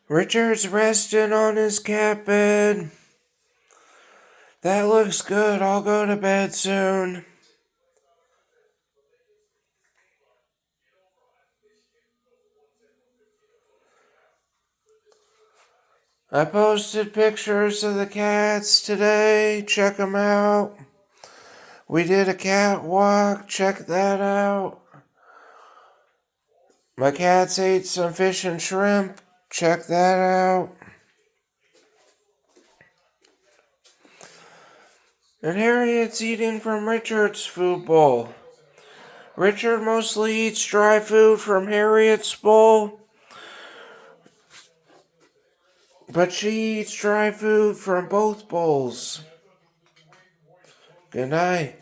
Richard's resting on his cat bed. That looks good. I'll go to bed soon. I posted pictures of the cats today. Check them out. We did a cat walk. Check that out. My cats ate some fish and shrimp. Check that out. And Harriet's eating from Richard's food bowl. Richard mostly eats dry food from Harriet's bowl, but she eats dry food from both bowls. Good night.